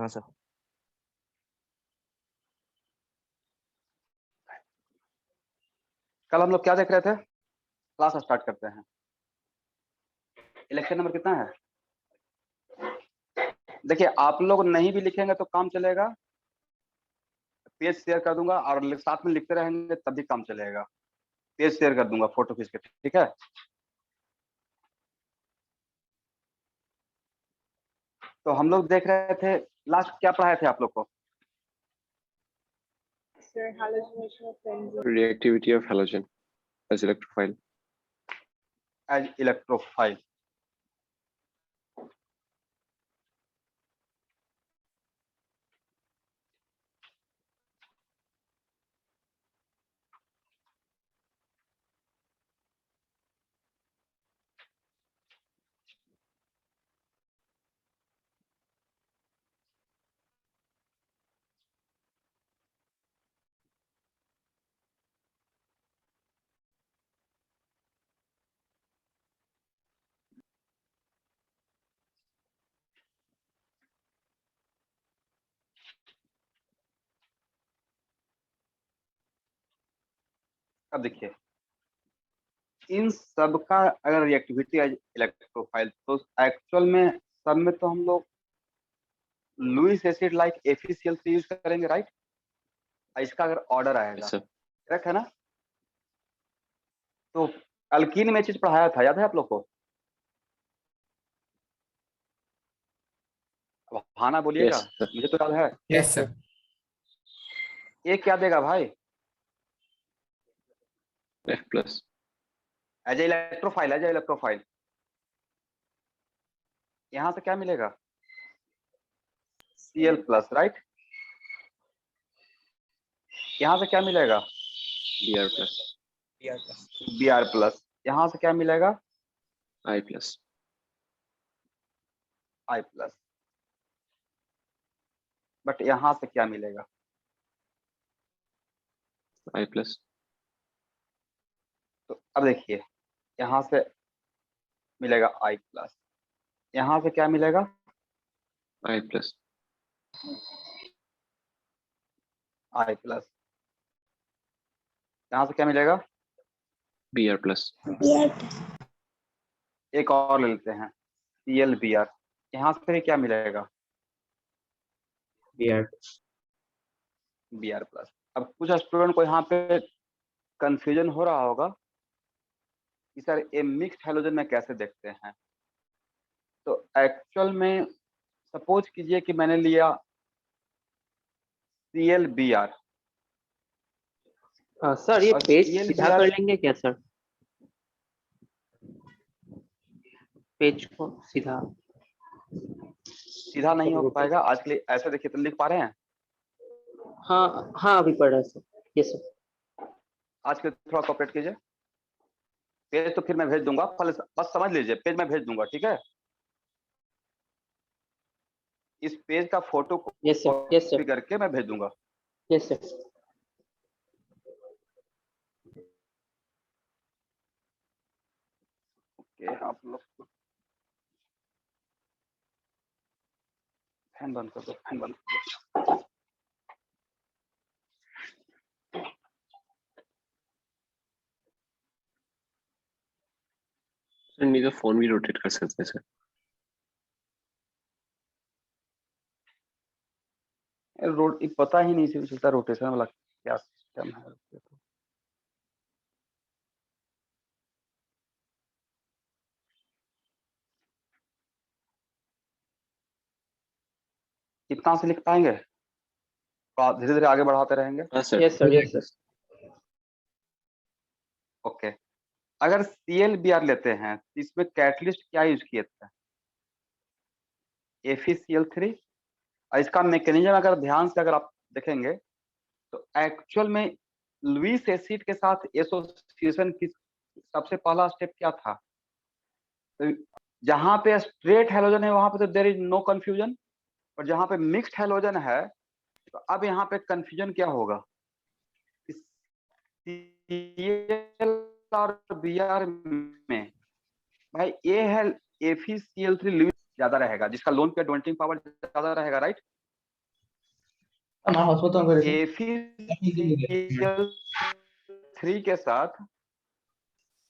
हाँ सर। कल हम लोग क्या देख रहे थे? क्लास स्टार्ट करते हैं। इलेक्शन नंबर कितना है? देखिए, आप लोग नहीं भी लिखेंगे तो काम चलेगा, पेज शेयर कर दूंगा और साथ में लिखते रहेंगे तब भी काम चलेगा। पेज शेयर कर दूंगा फोटो खींच के, ठीक है? तो हम लोग देख रहे थे, लास्ट क्या पढ़ाए थे आप लोग को? Sir, halogenation of benzene. Reactivity of halogen as electrophile. As electrophile. अब देखिए, इन सब का अगर रिएक्टिविटी एज इलेक्ट्रोफाइल, तो एक्चुअल में सब में तो हम लोग Lewis acid like FeCl3 use करेंगे, राइट? इसका अगर ऑर्डर आएगा, Yes, sir. करेक्ट है ना? तो अल्कीन में चीज पढ़ाया था, याद है आप लोग को? अब हाँ ना बोलिएगा। Yes, sir. मुझे तो याद है। Yes sir. ये क्या देगा भाई? F plus. As electrophile, as electrophile. यहां से क्या मिलेगा? Cl plus, right? यहां से क्या मिलेगा? Br plus. Br plus. यहां से क्या मिलेगा? I plus. I plus. But यहां से क्या मिलेगा? I plus. तो अब देखिए, यहां से मिलेगा I प्लस, यहां से क्या मिलेगा? I plus. I plus. यहां से क्या मिलेगा? Br plus. एक और ले लेते हैं, ClBr। यहां से भी क्या मिलेगा? Br plus. अब कुछ स्टूडेंट को यहाँ पे कंफ्यूजन हो रहा होगा कि सर ये मिक्स्ड हैलोजन में कैसे देखते हैं। तो एक्चुअल में सपोज कीजिए कि मैंने लिया ClBr। सर ये और पेज ClBr सीधा कर लेंगे क्या सर? पेज को सीधा सीधा नहीं हो पाएगा आज के लिए। ऐसे देखिए, तो लिख पा रहे हैं? हाँ हाँ अभी पढ़ रहा है सर। Yes sir. आज के लिए थोड़ा कॉपरेट कीजिए। पेज तो फिर मैं भेज दूंगा, बस समझ लीजिए, पेज मैं भेज दूंगा, ठीक है? इस पेज का photo yes sir. Yes sir. करके मैं भेज दूंगा। Yes sir. ओके, आप लोग फैन बंद कर दो, फैन बंद कर दो। सर नहीं तो फोन भी रोटेट कर सकते हैं सर। पता ही नहीं चलता रोटेशन वाला क्या सिस्टम है। कितना से लिख पाएंगे? आप धीरे धीरे आगे बढ़ाते रहेंगे। हाँ sir. Yes sir. Yes sir. Okay, अगर ClBr लेते हैं तो इसमें कैटलिस्ट क्या यूज किए थे? FeCl3। और इसका मैकेनिज्म अगर ध्यान से अगर आप देखेंगे तो एक्चुअल में लुईस एसिड के साथ एसोसिएशन की सबसे पहला स्टेप क्या था? तो जहां पे स्ट्रेट हैलोजन है वहां पे तो देयर इज नो कंफ्यूजन, और जहां पे मिक्स्ड हैलोजन है तो अब यहाँ पे कंफ्यूजन क्या होगा? Cl और Br में भाई ये है FeCl3 लुईस ज्यादा रहेगा, जिसका लोन पे डोनेटिंग पावर ज्यादा रहेगा, राइट? আমার হটস্পট অন করেছে FeCl3 के साथ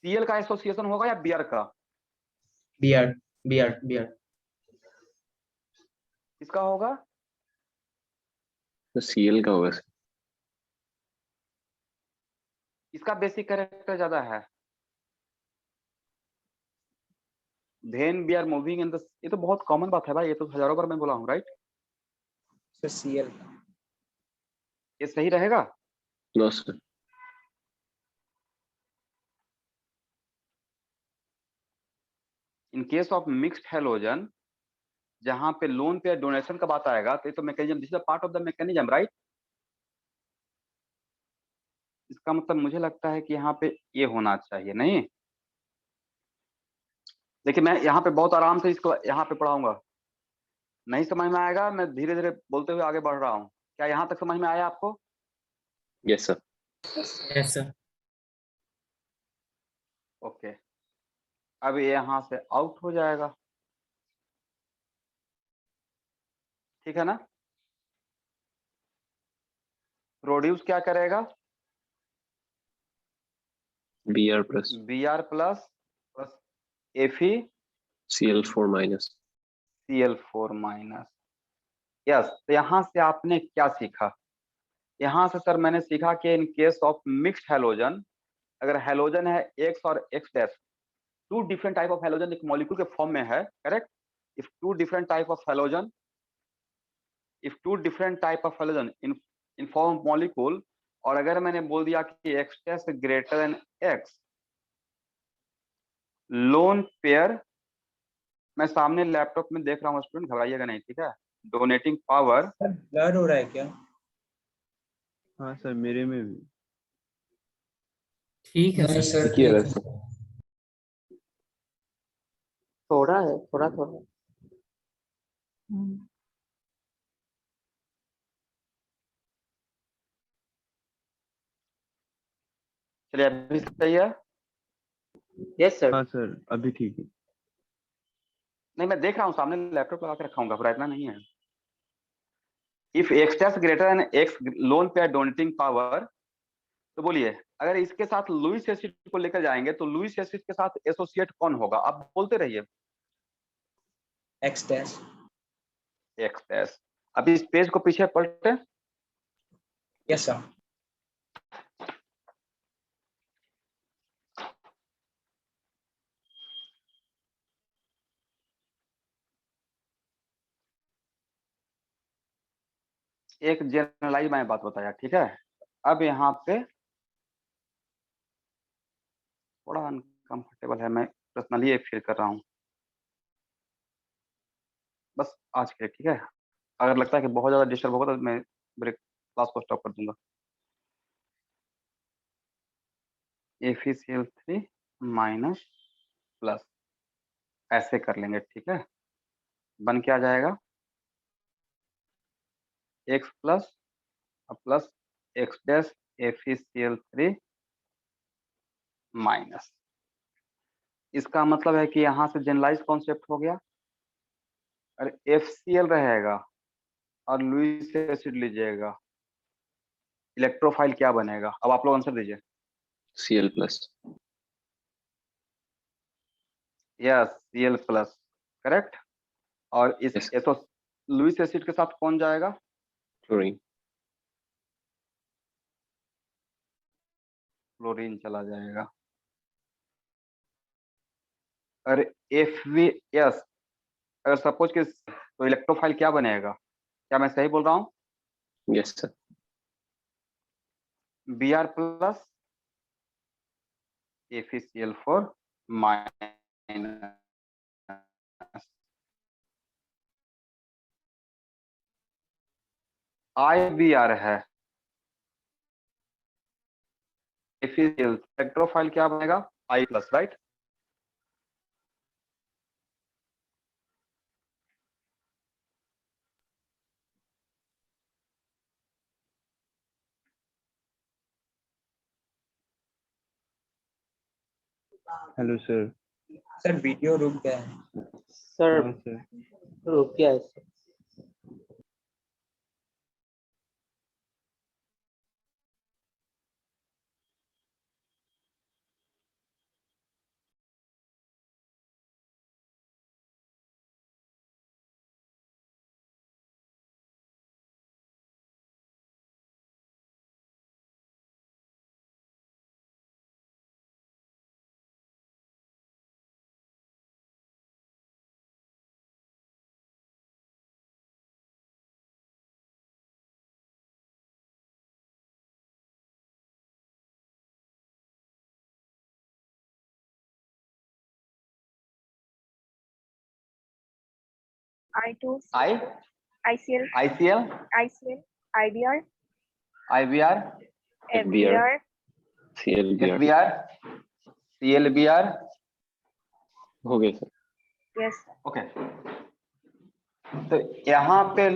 Cl का एसोसिएशन होगा या Br का? বিআর বিআর বিআর किसका होगा? तो Cl का होगा सर। इसका बेसिक कैरेक्टर ज्यादा है। Then we are moving in the, ये तो बहुत कॉमन बात है भाई, ये तो हजारों बार मैं बोला हूँ, राइट? सर सीएल ये सही रहेगा? No sir. In case of mixed halogen, जहां पे लोन पे डोनेशन का बात आएगा, तो ये तो mechanism, this is part of the mechanism, right? इसका मतलब मुझे लगता है कि यहाँ पे ये होना चाहिए, नहीं? देखिए मैं यहाँ पे बहुत आराम से इसको यहाँ पे पढ़ाऊंगा, नहीं समझ में आएगा, मैं धीरे धीरे बोलते हुए आगे बढ़ रहा हूँ। क्या यहाँ तक समझ में आया आपको? Yes sir. Yes sir okay, अब ये यहाँ से आउट हो जाएगा, ठीक है ना? प्रोड्यूस क्या करेगा? Br plus Br plus Fe Cl4 minus. Cl4 minus. Yes, तो यहाँ से आपने क्या सीखा? यहाँ से सर मैंने सीखा कि in case of mixed halogen, अगर हैलोजन है X और X dash, two different type of halogen एक मॉलिक्यूल के फॉर्म में है, correct? If two different type of halogen, if two different type of halogen in form of molecule, और अगर मैंने बोल दिया कि X dash greater than X, lone pair, मैं सामने लैपटॉप में देख रहा हूँ स्टूडेंट, घबराइएगा नहीं, ठीक है? डोनेटिंग पावर, सर ब्लर हो रहा है क्या? हाँ सर, मेरे में भी। ठीक है सर ठीक है सर। थोड़ा है, थोड़ा थोड़ा। चलिए अभी सही है? Yes sir. हाँ सर, अभी ठीक है। नहीं, मैं देख रहा हूँ सामने लैपटॉप लगा के रखा हूँ, घबराना नहीं है। If x dash greater then x lone pair donating power, तो बोलिए अगर इसके साथ लुईस एसिड को लेकर जाएंगे तो लुईस एसिड के साथ एसोसिएट कौन होगा? आप बोलते रहिए। X dash. X dash. अभी इस पेज को पीछे पलटे। Yes sir. एक जनरलाइज मैं बात बताया, ठीक है? अब यहाँ पे थोड़ा अनकंफर्टेबल है, मैं पर्सनली फील कर रहा हूँ, बस आज के लिए, ठीक है? अगर लगता है कि बहुत ज्यादा डिस्टर्ब होगा तो मैं ब्रेक क्लास को स्टॉप कर दूंगा। FeCl3 माइनस प्लस, ऐसे कर लेंगे, ठीक है? बन क्या जाएगा? x plus plus x dash FeCl3 minus. इसका मतलब है कि यहाँ से जनरलाइज कॉन्सेप्ट हो गया। अरे FCl रहेगा और लुईस एसिड लीजिएगा, इलेक्ट्रोफाइल क्या बनेगा? अब आप लोग आंसर दीजिए। Cl plus. Yes, Cl plus, correct. और इस Yes. एसो लुईस एसिड के साथ कौन जाएगा? क्लोरीन। क्लोरीन चला जाएगा। अरे FVS अगर सपोज कि, तो इलेक्ट्रोफाइल क्या बनेगा? क्या मैं सही बोल रहा हूँ? Yes sir. Br plus FeCl4 minus. IBr है, FeCl इलेक्ट्रोफाइल क्या बनेगा? I plus, right? Hello sir. Sir video रुक गया है। सर हाँ सर। रुक गया है sir. I2, I ICL, ICL ICL, IBR, IBR FBR, CLBR FBR CLBR। हो गया सर। yes, sir. ओके, तो यहाँ पे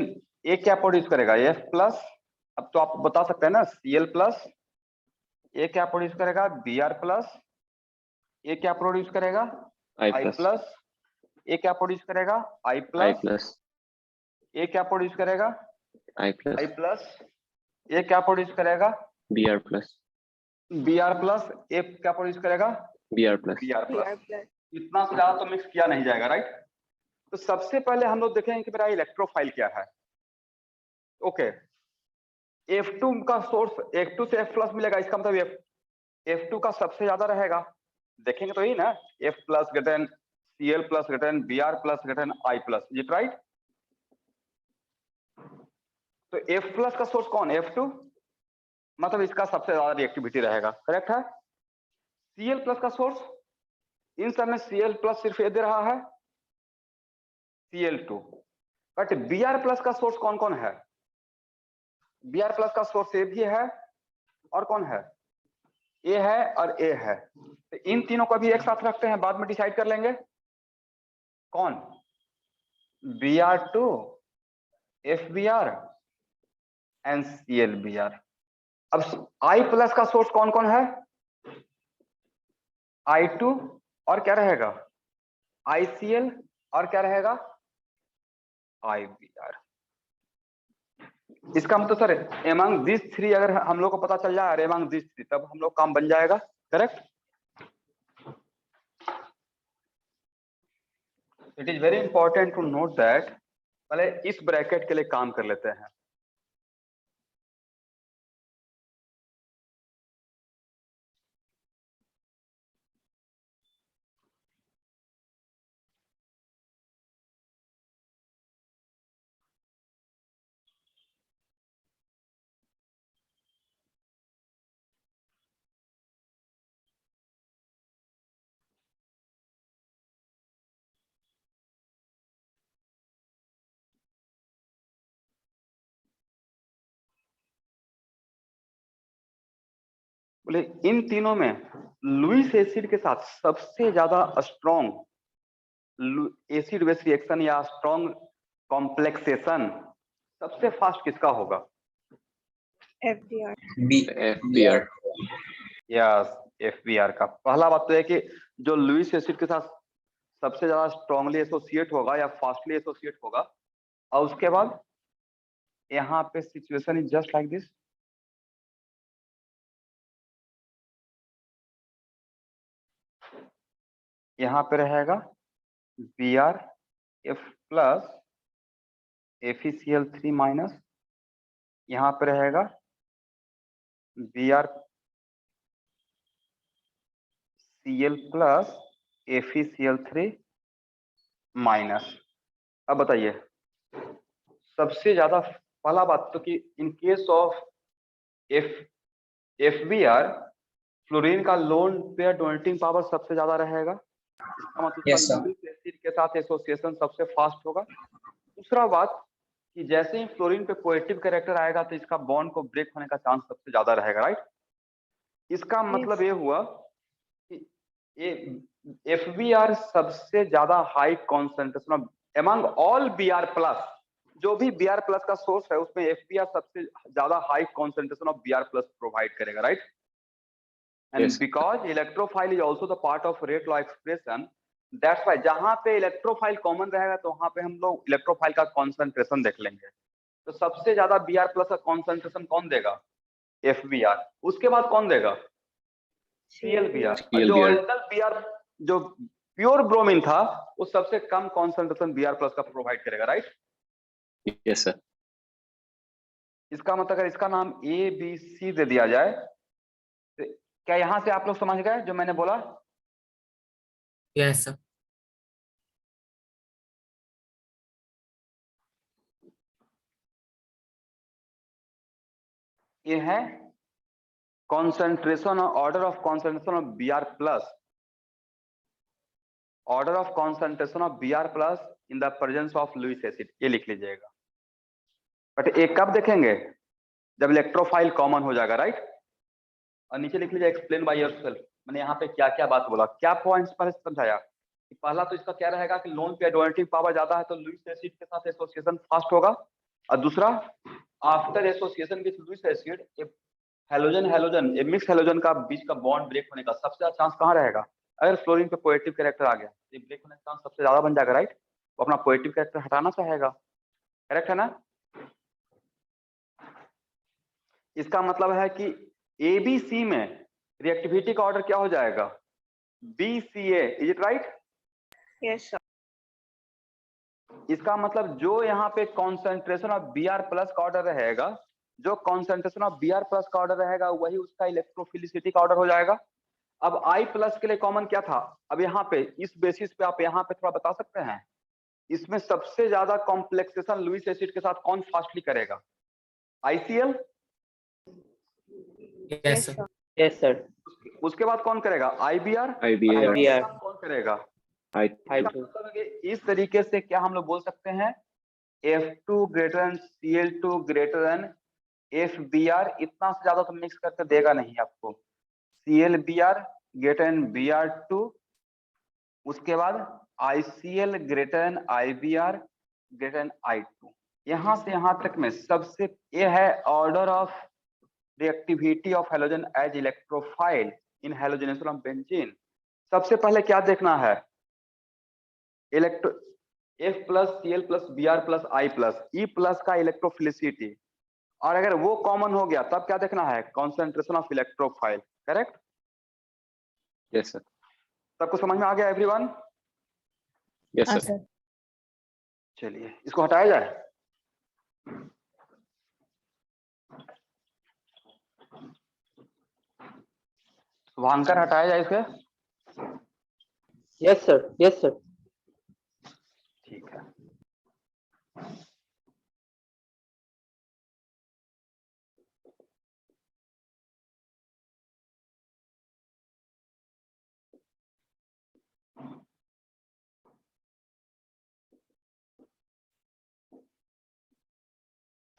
ये क्या प्रोड्यूस करेगा? F plus. अब तो आप बता सकते हैं ना, Cl प्लस। ये क्या प्रोड्यूस करेगा? Br plus. ये क्या प्रोड्यूस करेगा? I I plus plus. ये क्या प्रोड्यूस करेगा? I I plus. प्लस ये क्या प्रोड्यूस करेगा? I I plus plus. ये क्या प्रोड्यूस करेगा? BR plus Br plus. ये क्या प्रोड्यूस करेगा? BR plus Br BR plus. plus. इतना से ज्यादा तो मिक्स किया नहीं जाएगा, राइट? तो सबसे पहले हम लोग देखेंगे कि मेरा इलेक्ट्रोफाइल क्या है। ओके, F2 का सोर्स F2 से F प्लस मिलेगा, इसका मतलब F2 का सबसे ज्यादा रहेगा। देखेंगे तो यही ना, F plus greater than Cl plus greater than Br plus greater than I plus, is it right? तो F प्लस का सोर्स कौन? F2, मतलब इसका सबसे ज्यादा रिएक्टिविटी रहेगा, करेक्ट है? Cl प्लस का सोर्स, इन सब में Cl प्लस सिर्फ ये दे रहा है Cl2, बट Br प्लस का सोर्स कौन कौन है? Br प्लस का सोर्स ये भी है, और कौन है? ए है और ए है। तो इन तीनों को भी एक साथ रखते हैं, बाद में डिसाइड कर लेंगे कौन? Br2 FBr and ClBr। अब I प्लस का सोर्स कौन कौन है? I2 और क्या रहेगा? ICl और क्या रहेगा? IBr। इसका मतलब सर एमंग दिस थ्री अगर हम लोग को पता चल जाए, एमंग दिस थ्री, तब हम लोग काम बन जाएगा, correct? It is very important to note that. पहले इस ब्रैकेट के लिए काम कर लेते हैं। बोले इन तीनों में लुईस एसिड के साथ सबसे ज्यादा स्ट्रॉन्ग एसिड बेस रिएक्शन या स्ट्रॉन्ग कॉम्प्लेक्सेशन सबसे फास्ट किसका होगा? FDR. B. FBR yes, FBr का। पहला बात तो है कि जो लुईस एसिड के साथ सबसे ज्यादा स्ट्रांगली एसोसिएट होगा या फास्टली एसोसिएट होगा, और उसके बाद यहाँ पे situation is just like this. यहाँ पे रहेगा Br F plus FeCl3 minus, यहाँ पे रहेगा Br Cl plus FeCl3 minus. अब बताइए सबसे ज्यादा, पहला बात तो कि in case of FBr fluorine का लोन पेयर डोनेटिंग पावर सबसे ज्यादा रहेगा, इसका मतलब Yes, sir. लुईस एसिड के साथ एसोसिएशन सबसे फास्ट होगा। दूसरा बात कि जैसे ही फ्लोरीन पे पॉजिटिव कैरेक्टर आएगा तो इसका बॉन्ड को ब्रेक होने का चांस सबसे ज्यादा रहेगा, राइट? इसका मतलब ये हुआ कि ये FBr सबसे ज्यादा high concentration of among all Br plus, जो भी Br प्लस का सोर्स है उसमें FBr सबसे ज्यादा high concentration of Br plus provide करेगा, right? And Yes. because electrophile is also the part of rate law expression, that's why जहां पे इलेक्ट्रोफाइल कॉमन रहेगा तो वहां पे हम लोग इलेक्ट्रोफाइल का कॉन्सेंट्रेशन देख लेंगे। तो सबसे ज्यादा Br प्लस का कॉन्सेंट्रेशन कौन देगा? FBr। उसके बाद कौन देगा? ClBr। और जो ओरिजिनल Br जो प्योर ब्रोमीन था वो सबसे कम कॉन्सेंट्रेशन Br प्लस का प्रोवाइड करेगा, राइट? Yes sir. इसका मतलब अगर इसका नाम ABC दे दिया जाए, तो क्या यहां से आप लोग समझ गए जो मैंने बोला? Yes, sir. ये है concentration or order of concentration of Br plus order of concentration of Br plus in the presence of Lewis acid, ये लिख लीजिएगा। बट एक कब देखेंगे, जब इलेक्ट्रोफाइल कॉमन हो जाएगा, राइट। और नीचे लिख लीजिए एक्सप्लेन बाय योरसेल्फ, मैंने यहाँ पे क्या क्या बात बोला, क्या पॉइंट्स पर समझाया कि पहला तो इसका क्या रहेगा कि लोन पे डोनेटिव पावर ज्यादा है तो लुईस एसिड के साथ एसोसिएशन फास्ट होगा। और दूसरा, after association with Lewis acid halogen halogen, mix halogen का बीच का बॉन्ड ब्रेक होने का सबसे ज्यादा चांस कहाँ रहेगा, अगर फ्लोरीन पे पॉजिटिव कैरेक्टर आ गया तो ब्रेक होने का चांस सबसे ज्यादा बन जाएगा, राइट। वो अपना पॉजिटिव कैरेक्टर हटाना चाहेगा, करेक्ट है ना। इसका मतलब है कि ABC में रिएक्टिविटी का ऑर्डर क्या हो जाएगा, BCA, is it right. Yes, sir. इसका मतलब जो यहाँ पे कॉन्सेंट्रेशन ऑफ Br प्लस का ऑर्डर रहेगा, जो कॉन्सेंट्रेशन ऑफ Br प्लस का ऑर्डर रहेगा वही उसका इलेक्ट्रोफिलिसिटी का ऑर्डर हो जाएगा। अब I प्लस के लिए कॉमन क्या था, अब यहाँ पे इस बेसिस पे आप यहाँ पे थोड़ा बता सकते हैं, इसमें सबसे ज्यादा कॉम्प्लेक्सेशन लुईस एसिड के साथ कौन फास्टली करेगा, ICl। Yes, sir. Yes, sir. उसके बाद कौन करेगा, IBr। IBr, IBr. कौन करेगा, I2, I2. मतलब कि इस तरीके से क्या हम लोग बोल सकते हैं, F2 greater than Cl2 greater than FBr, इतना से ज्यादा तो मिक्स करके देगा नहीं आपको, ClBr ग्रेटर देन Br2, उसके बाद ICl greater than IBr greater than I2। यहां से यहां तक में सबसे ये है order of reactivity of halogen as electrophile in halogenation of benzene. सबसे पहले क्या देखना है, electro F plus Cl plus Br plus I plus E plus का इलेक्ट्रोफिलिसिटी, और अगर वो कॉमन हो गया तब क्या देखना है, concentration of electrophile, correct. yes sir, सबको समझ में आ गया एवरीवन। yes हाँ, sir, sir. चलिए इसको हटाया जाए। शुभांकर हटाया जाए इसे, Yes, sir. Yes, sir. ठीक है।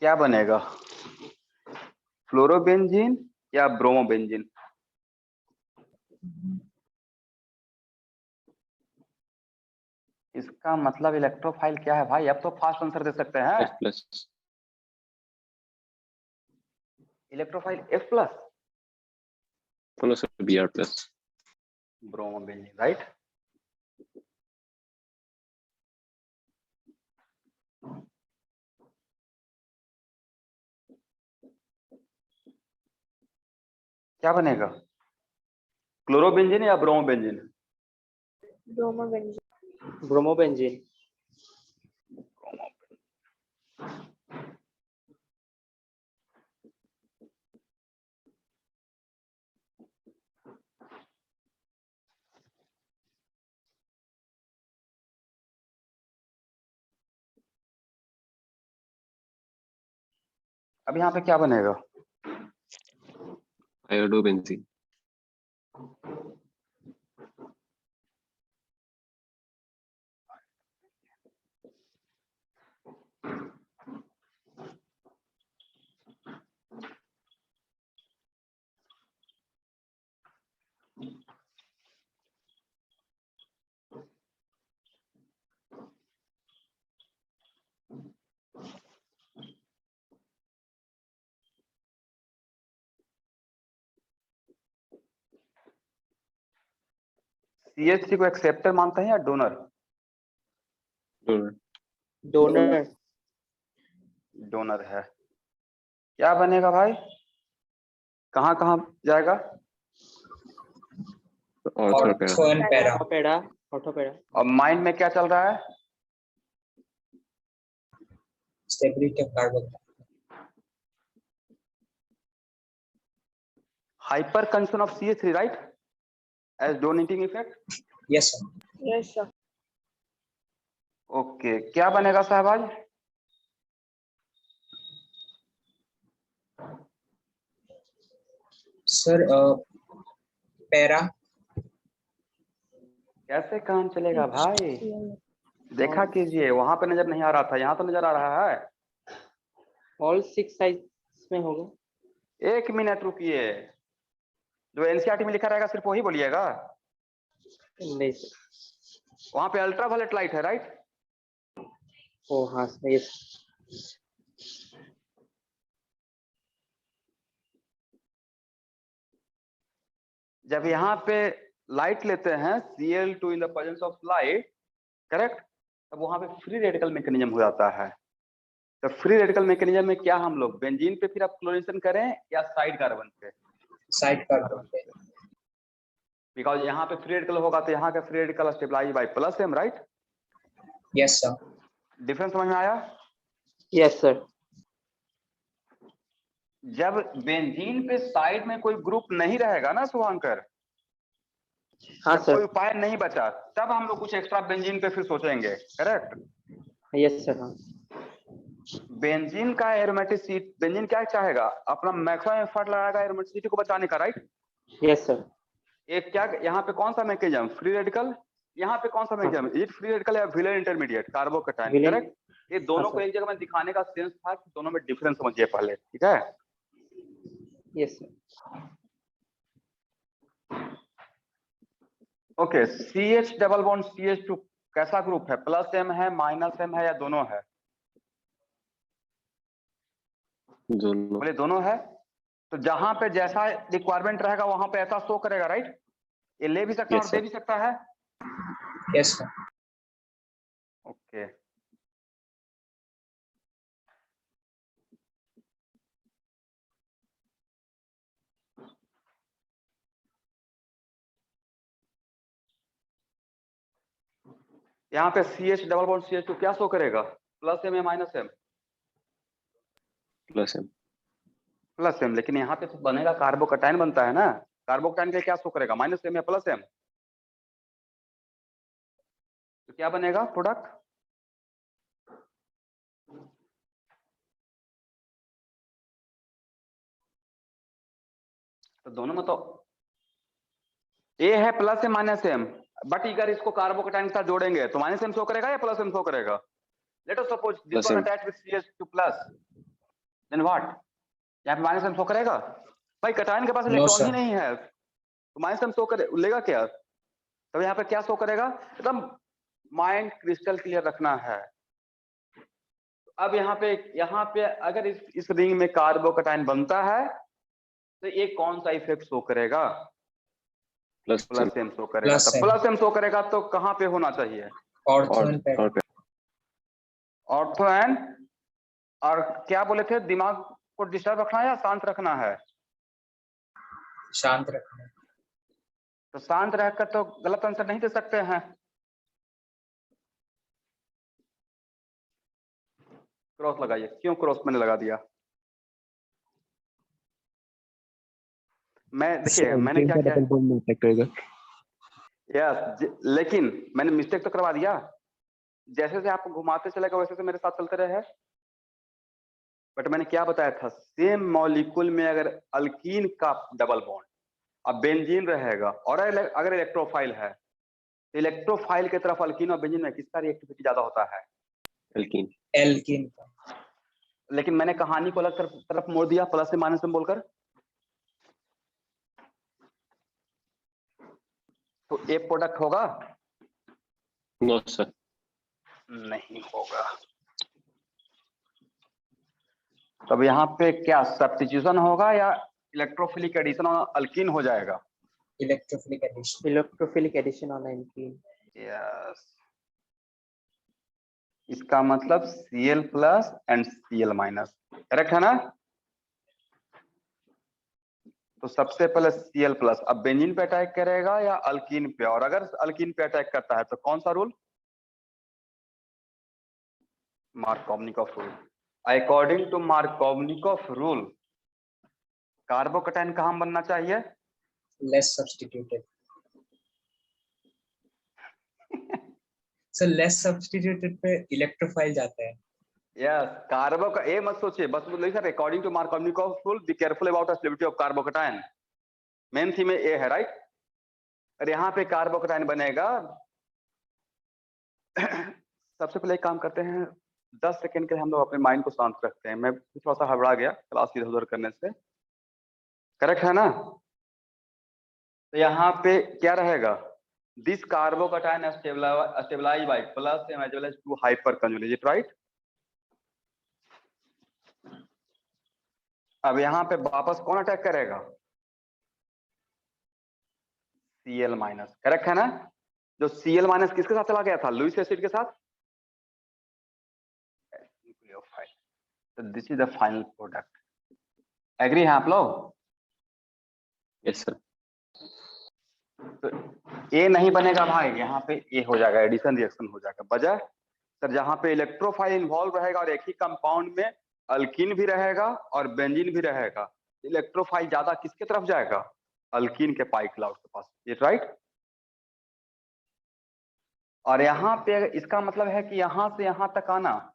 क्या बनेगा, फ्लोरोबेंजीन या ब्रोमोबेंजीन। इसका मतलब इलेक्ट्रोफाइल क्या है भाई, अब तो फास्ट आंसर दे सकते हैं। F plus, electrophile F plus follow sir, Br plus, bromobenzene, right. क्या बनेगा, क्लोरोबेंजीन या ब्रोमोबेंजीन। Bromobenzene. Bromobenzene. अब यहाँ पे क्या बनेगा, iodobenzene, CH3 को एक्सेप्टर मानते हैं या डोनर, donor, Donor. डोनर है। क्या बनेगा भाई, कहाँ कहाँ जाएगा, orthopera, Ortho and para. Orthopeda. Orthopeda. और माइंड में क्या चल रहा है, Stability of carbon. Hyper conjugation of CH3 right as donating effect. Yes, sir. Yes, sir. Okay, क्या बनेगा साहबाज, Sir, para. कैसे काम चलेगा भाई? देखा कीजिए, वहां पे नजर नहीं आ रहा था, यहाँ तो नजर आ रहा है। ऑल 6 साइज में होगा। 1 मिनट रुकिए, जो एनसीईआरटी में लिखा रहेगा सिर्फ वही बोलिएगा। नहीं सर। वहां पे अल्ट्रावायलेट लाइट है, राइट? ओ हाँ सर, यस। जब यहाँ पे लाइट लेते हैं Cl2 in the presence of light, correct, तब वहां पे फ्री रेडिकल मैकेनिज्म हो जाता है। तो फ्री रेडिकल मैकेनिज्म में क्या हम लोग बेंजीन पे फिर आप क्लोरीनेशन करें या साइड कार्बन पे? साइड कार्बन पे। बिकॉज यहाँ पे फ्री रेडिकल होगा तो यहाँ का free radical stabilize by plus m, right? Yes sir. Difference समझ में आया? Yes sir. जब बेंजीन पे साइड में कोई ग्रुप नहीं रहेगा ना शुभांकर, हाँ जब सर। कोई उपाय नहीं बचा, तब हम लोग कुछ एक्स्ट्रा बेंजीन पे फिर सोचेंगे, करेक्ट? Yes sir. हाँ बेंजीन का एरोमेटिसिटी, बेंजीन क्या चाहेगा? अपना मैक्सिमम एफर्ट लगाएगा एरोमेटिसिटी को बचाने का, राइट? Yes sir. एक क्या यहाँ पे कौन सा मैकेनिज्म? Free radical. यहाँ पे कौन सा मैकेनिज्म? इट फ्री रेडिकल या villain intermediate carbocation, villain. Correct? ये दोनों को एक जगह में दिखाने का सेंस था कि दोनों में डिफरेंस समझिए पहले, ठीक है? Yes sir. Okay, CH double bond CH2 कैसा ग्रुप है? प्लस m है, माइनस m है या दोनों है? दोनों। बोले दोनों है। तो जहां पे जैसा रिक्वायरमेंट रहेगा वहां पे ऐसा शो करेगा, राइट? ये ले भी सकता है Yes, और दे sir. भी सकता है। Yes sir. ओके, यहाँ पे CH डबल बॉन्ड CH2 क्या शो करेगा? प्लस m या minus m? Plus m। Plus m। लेकिन यहाँ पे तो बनेगा कार्बोकैटायन बनता है ना, कार्बोकैटायन के क्या शो करेगा? माइनस m या प्लस m? तो क्या बनेगा प्रोडक्ट? तो दोनों में तो A है plus m minus m, but अगर इसको कार्बोकैटायन के साथ जोड़ेंगे तो माइनस m शो करेगा या प्लस m शो करेगा? Let us suppose this Plus one m. Attach with CH2 plus, then what? यहाँ पे माइनस m शो करेगा? भाई कैटायन के पास No, इलेक्ट्रॉन ही sir. नहीं है, तो माइनस m शो करे लेगा क्या? तो यहाँ पे क्या शो करेगा? एकदम माइंड क्रिस्टल क्लियर रखना है। अब यहाँ पे अगर इस रिंग में कार्बोकैटायन बनता है तो ये कौन सा इफेक्ट शो करेगा? प्लस प्लस m शो करेगा। Plus तो m. प्लस m शो करेगा तो कहाँ पे होना चाहिए? ऑर्थो और एंड पैरा। ऑर्थो एंड, और क्या बोले थे? दिमाग को डिस्टर्ब रखना है या शांत रखना है? शांत रखना। तो शांत रहकर तो गलत आंसर नहीं दे सकते हैं। क्रॉस लगाइए। क्यों क्रॉस मैंने लगा दिया? मैं देखिए मैंने क्या किया, यस, लेकिन मैंने मिस्टेक तो करवा दिया। जैसे जैसे आप घुमाते चले गए वैसे से मेरे साथ चलते रहे। बट मैंने क्या बताया था? सेम मॉलिक्यूल में अगर अल्कीन का डबल बॉन्ड अब बेंजीन रहेगा और अगर इलेक्ट्रोफाइल है तो इलेक्ट्रोफाइल की तरफ अल्कीन और बेंजीन में किसका रिएक्टिविटी ज्यादा होता है? एल्कीन। एल्कीन का। लेकिन मैंने कहानी को अलग तरफ मोड़ दिया, प्लस से माइनस में बोलकर। तो ए प्रोडक्ट होगा? No sir. नहीं होगा। तब यहाँ पे क्या सब्स्टिट्यूशन होगा या इलेक्ट्रोफिलिक एडिशन और अल्कीन हो जाएगा? Electrophilic addition. Electrophilic addition on alkene. Yes, इसका मतलब Cl plus and Cl minus, correct है ना? तो सबसे पहले Cl प्लस अब बेंजीन पे अटैक करेगा या अल्कीन पे? और अगर अल्कीन पे अटैक करता है तो कौन सा rule? Markovnikov rule. According to Markovnikov rule carbocation कहाँ बनना चाहिए? Less substituted. Sir less substituted पे इलेक्ट्रोफाइल जाता है। यस, कार्बो का ए मत सोचिए, बस sir according to Markovnikov rule be careful about stability of carbocation. Main theme में ए है, राइट? और यहाँ पे कार्बोकैटायन बनेगा। सबसे पहले एक काम करते हैं, 10 सेकंड के लिए हम लोग अपने माइंड को शांत रखते हैं। मैं थोड़ा सा हबड़ा गया क्लास इधर उधर करने से, करेक्ट है ना? तो यहाँ पे क्या रहेगा, this carbocation stabilize by plus M as well as 2 hyper conjugate, right? अब यहाँ पे वापस कौन अटैक करेगा? Cl माइनस, करेक्ट है ना? जो Cl माइनस किसके साथ चला गया था? लुईस एसिड के साथ। तो this is the final product. Agree हैं आप लोग? Yes sir. तो ए नहीं बनेगा भाई, यहाँ पे ए हो जाएगा, एडिशन रिएक्शन हो जाएगा। वजह सर, जहाँ पे इलेक्ट्रोफाइल इन्वॉल्व रहेगा और एक ही कंपाउंड में अल्कीन भी रहेगा और बेंजीन भी रहेगा, इलेक्ट्रोफाइल ज्यादा किसके तरफ जाएगा? अल्कीन के पाई क्लाउड के पास, ये राइट? और यहाँ पे इसका मतलब है कि यहाँ से यहाँ तक आना,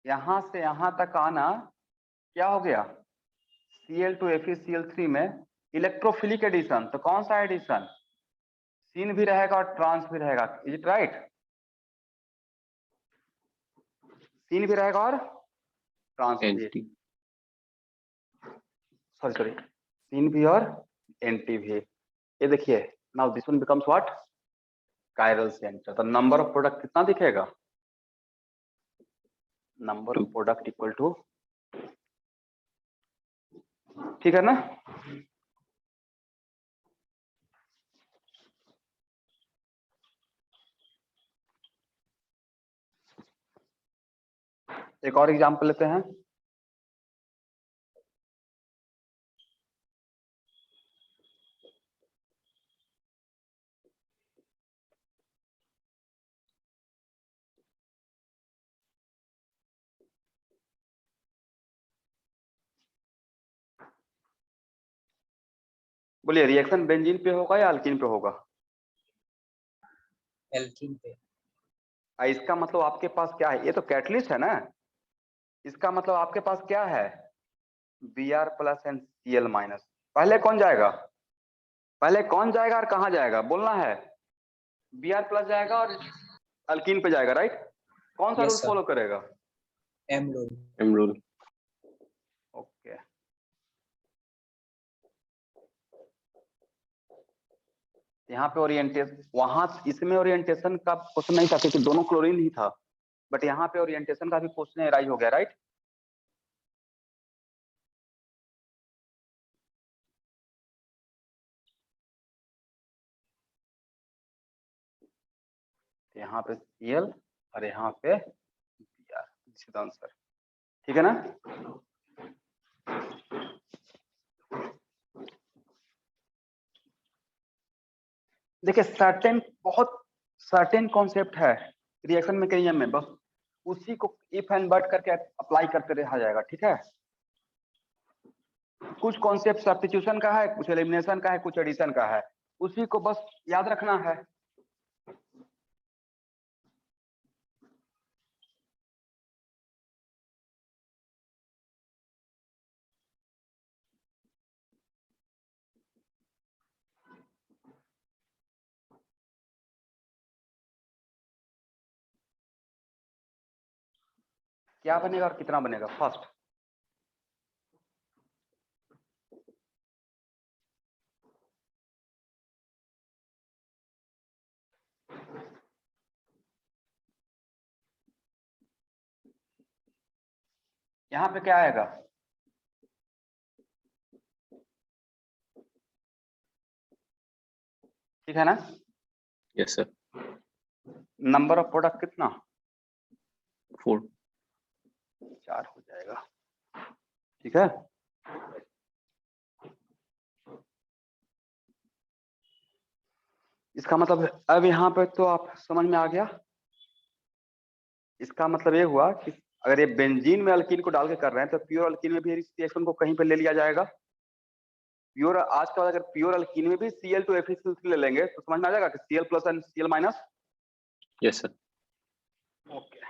यहाँ से यहाँ तक आना क्या हो गया? Cl2 FeCl3 में इलेक्ट्रोफिलिक एडिशन। तो कौन सा एडिशन? सीन भी रहेगा और ट्रांस भी रहेगा, इज इट राइट? सीन भी रहेगा और ट्रांस भी, सॉरी सीन भी और एंटी भी। ये देखिए, now this one becomes what? Chiral centre. तो नंबर ऑफ प्रोडक्ट कितना दिखेगा? Number of product equal to, ठीक है ना? एक और एग्जांपल लेते हैं। बोलिए, रिएक्शन बेंजीन पे होगा या अल्कीन पे होगा? एल्कीन पे। इसका मतलब आपके पास क्या है? ये तो कैटलिस्ट है ना, इसका मतलब आपके पास क्या है? Br plus and Cl minus. पहले कौन जाएगा? पहले कौन जाएगा और कहाँ जाएगा बोलना है? Br प्लस जाएगा और अल्कीन पे जाएगा, राइट? कौन सा Yes, रूल sir. फॉलो करेगा? M rule. M rule. Okay. यहाँ पे ओरिएंटेशन, वहां इसमें ओरिएंटेशन का क्वेश्चन नहीं था क्योंकि दोनों क्लोरीन ही था, बट यहाँ पे ओरिएंटेशन का भी क्वेश्चन राइज हो गया, राइट? यहाँ पे Cl और यहाँ पे Br, सीधा आंसर, ठीक है ना? देखिए, बहुत सर्टेन कॉन्सेप्ट है रिएक्शन मैकेनिज्म में, बस उसी को इफ एंड बट करके अप्लाई करते रहा जाएगा, ठीक है? कुछ कॉन्सेप्ट सब्स्टिट्यूशन का है, कुछ एलिमिनेशन का है, कुछ एडिशन का है, उसी को बस याद रखना है। क्या बनेगा और कितना बनेगा? फर्स्ट यहाँ पे क्या आएगा? ठीक है ना? Yes sir. Number of product कितना? 4। 4 हो जाएगा, ठीक है? इसका मतलब अब यहाँ पे तो आप समझ में आ गया। इसका मतलब ये हुआ कि अगर ये बेंजीन में अल्कीन को डाल के कर रहे हैं तो प्योर अल्कीन में भी इस रिएक्शन को कहीं पे ले लिया जाएगा। प्योर आज के बाद अगर प्योर अल्कीन में भी Cl2 FeCl3 ले लेंगे तो समझ में आ जाएगा कि Cl plus and Cl minus. Yes sir. Okay.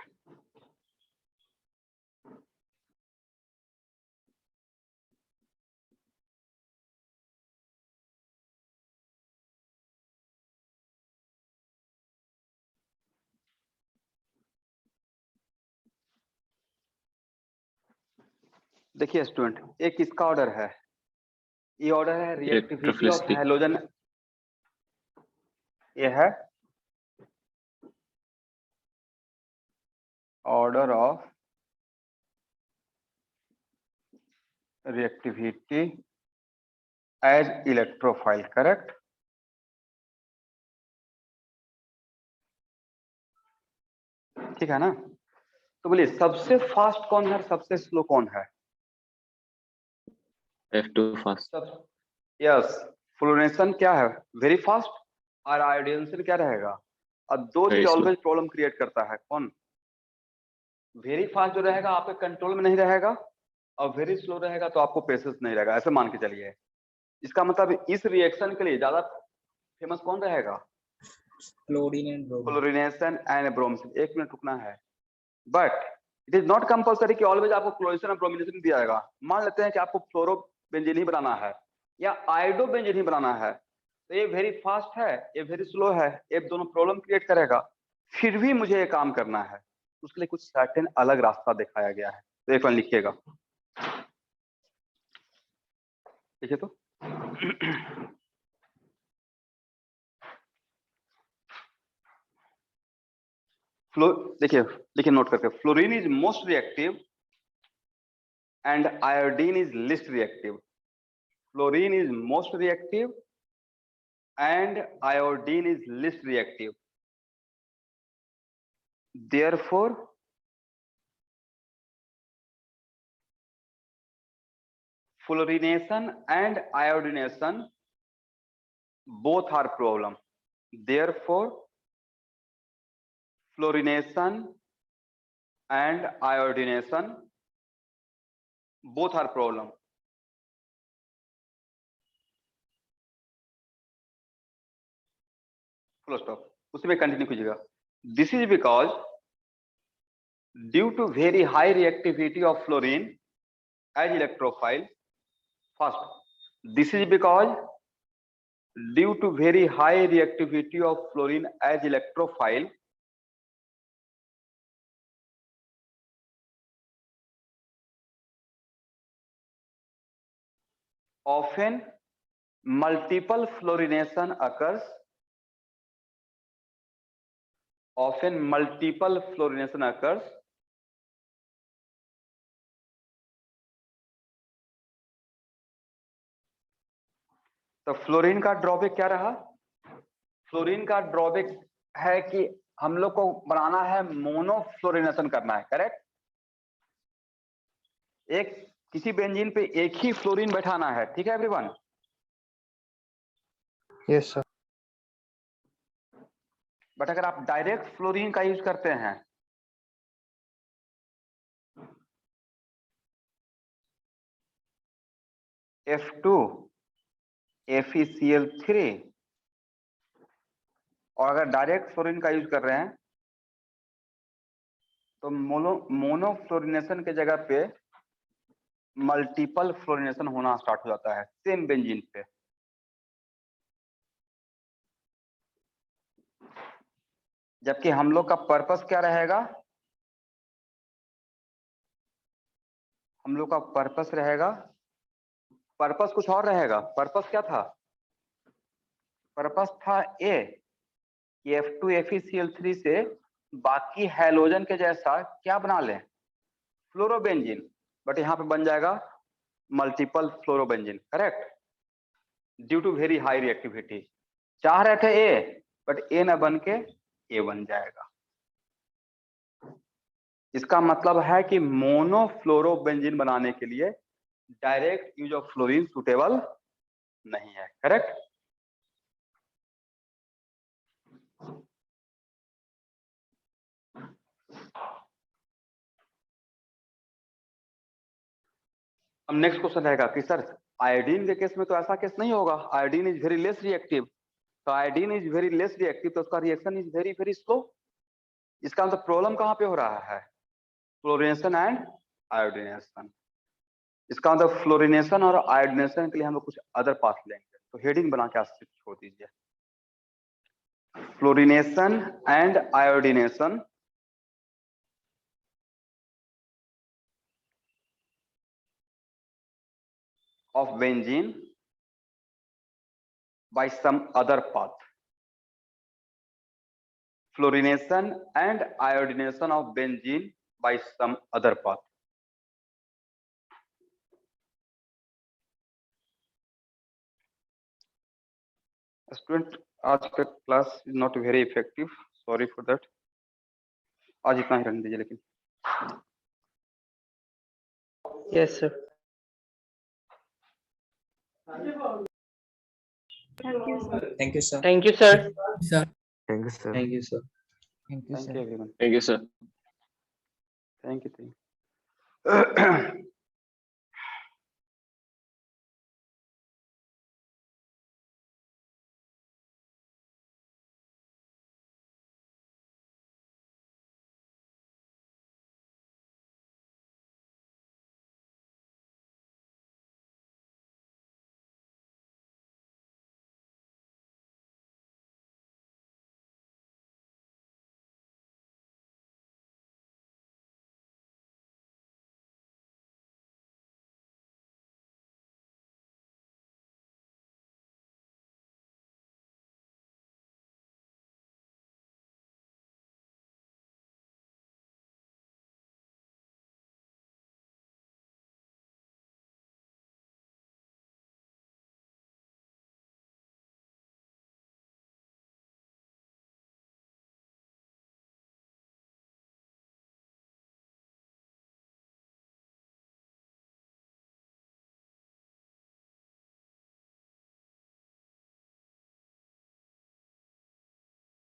देखिए स्टूडेंट, एक किसका ऑर्डर है? ये ऑर्डर है रिएक्टिविटी ऑफ इलेक्ट्रोफिलिसिटी। हैलोजन। ये है order of reactivity as electrophile, correct? ठीक है ना? तो बोलिए सबसे फास्ट कौन है, सबसे स्लो कौन है? F2 fast. सब यस, फ्लोरेशन क्या है? Very fast. और आयोडीनेशन क्या रहेगा? और दो Very चीज slow। ऑलवेज प्रॉब्लम क्रिएट करता है। कौन? वेरी फास्ट जो रहेगा आपके कंट्रोल में नहीं रहेगा, और वेरी स्लो रहेगा तो आपको पेशेंस नहीं रहेगा, ऐसे मान के चलिए। इसका मतलब इस रिएक्शन के लिए ज्यादा फेमस कौन रहेगा? Chlorine and bromine. Fluorination and bromination. 1 minute रुकना है। But it is not compulsory कि ऑलवेज आपको क्लोरिनेशन और ब्रोमिनेशन दिया जाएगा। मान लेते हैं कि आपको फ्लोरोबेंजीन ही बनाना है या आयोडोबेंजीन ही बनाना है, तो ये वेरी फास्ट है, ये वेरी स्लो है, ये दोनों प्रॉब्लम क्रिएट करेगा। फिर भी मुझे ये काम करना है, उसके लिए कुछ सर्टेन अलग रास्ता दिखाया गया है। तो एक बार लिखिएगा, देखिए तो फ्लो, देखिए देखिए नोट करके, fluorine is most reactive and iodine is least reactive. Fluorine is most reactive and iodine is least reactive. Therefore, fluorination and iodination both are problem. Therefore, fluorination and iodination both are problem. Full stop. उसी में continue कीजिएगा। This is because due to very high reactivity of fluorine as electrophile. First, this is because due to very high reactivity of fluorine as electrophile, often multiple fluorination occurs. Often multiple fluorination occurs. तो fluorine का drawback क्या रहा? Fluorine का drawback है कि हम लोग को बनाना है, मोनोफ्लोरिनेशन करना है, करेक्ट? एक किसी बेंजीन पे एक ही फ्लोरीन बैठाना है, ठीक है एवरीवन? Yes sir. बट अगर आप डायरेक्ट फ्लोरीन का यूज करते हैं, F2 FeCl3, और अगर डायरेक्ट फ्लोरीन का यूज कर रहे हैं तो मोनोफ्लोरिनेशन के जगह पे मल्टीपल फ्लोरिनेशन होना स्टार्ट हो जाता है सेम बेंजीन पे। जबकि हम लोग का पर्पस क्या रहेगा? हम लोग का पर्पस रहेगा, पर्पस कुछ और रहेगा। पर्पस क्या था? पर्पस था ए कि F2 FeCl3 से बाकी हैलोजन के जैसा क्या बना लें? फ्लोरोबेंजीन। बट यहाँ पे बन जाएगा multiple fluorobenzene, correct? Due to very high reactivity. चाह रहे थे ए, बट ए ना बन के ए बन जाएगा। इसका मतलब है कि मोनोफ्लोरोबेंजीन बनाने के लिए direct use of fluorine suitable नहीं है, करेक्ट? अब नेक्स्ट क्वेश्चन रहेगा कि सर आयोडीन के केस में तो ऐसा केस नहीं होगा, iodine is very less reactive. तो iodine is very less reactive तो उसका reaction is very very slow. इसका मतलब प्रॉब्लम कहाँ पे हो रहा है? Fluorination and iodination. इसका मतलब फ्लोरिनेशन और आयोडीनेशन के लिए हम लोग कुछ अदर पाथ लेंगे। तो हेडिंग बना के आसिफ छोड़ दीजिए, fluorination and iodination of benzene by some other path. Fluorination and iodination of benzene by some other path. Student, आज का class is not very effective, sorry for that. आज इतना ही रहने दीजिए लेकिन. Yes, sir. Thank you, sir. Thank you, sir. Thank you, sir. Sir. Thank you, sir. Thank you, sir. Thank you, Thank sir. you everyone. Thank you, sir. Thank you.